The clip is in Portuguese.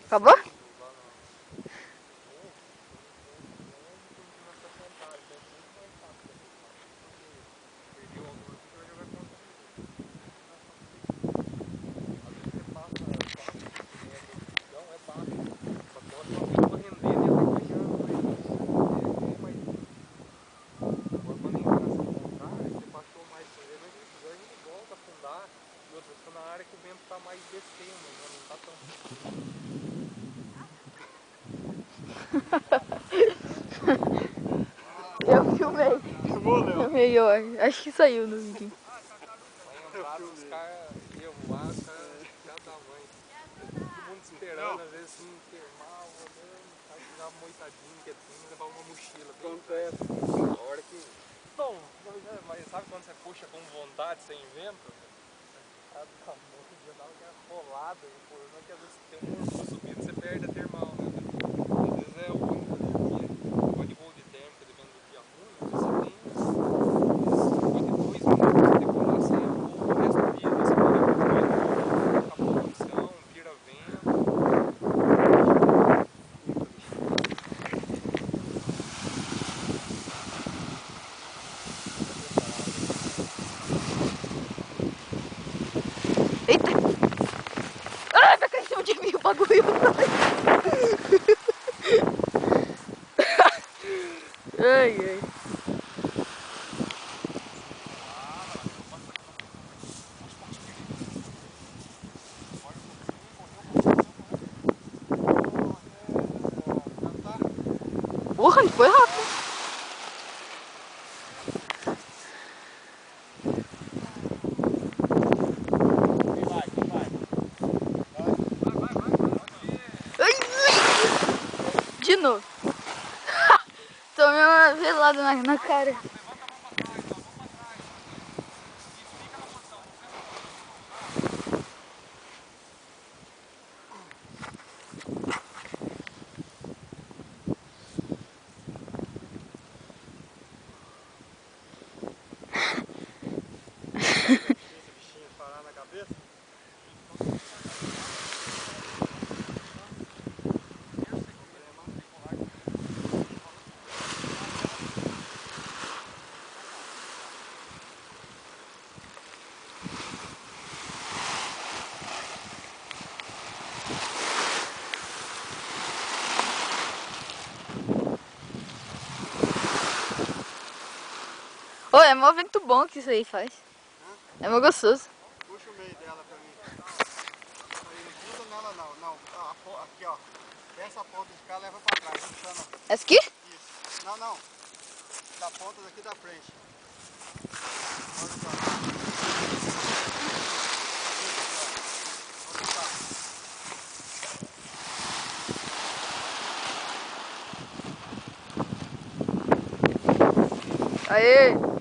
Acabou? Na área que o vento está mais descendo, né? Não está tão... Eu filmei. Filmou, Léo? Filmei, eu acho que saiu no vídeo. Aí entrada, os caras iam voar, os caras cada mãe. Todo mundo esperando, às vezes assim, termal, olhando, o cara ficava moitadinho, quietinho, levar uma mochila. Acontece. A hora que... Não, mas sabe quando você puxa com vontade, sem vento? Cada mão já dava aquela rolada, e o problema é que às vezes tem um morro subindo, você perde a termal, né? Às vezes é o único dia, pode voo de térmica, dependendo do dia ruim, você tem 52 minutos de decolar sem voo o resto do dia. Você pode acompanhar a poluição, vira vento. Eita! Ah, tá caindo de mim o bagulho. Ai, ai. Porra, ele foi rápido. Ai, ai. De novo. Tomei uma velada na cara. Esse bichinho parar na cabeça. Ô, é mó vento bom que isso aí faz. É mó gostoso. Puxa o meio dela pra mim. Aí, não gruda nela não, não. Aqui ó. Essa ponta de cá leva pra trás, puxando. Essa aqui? Isso. Não, não. Da ponta daqui da frente. Olha só. Olha só. Aê!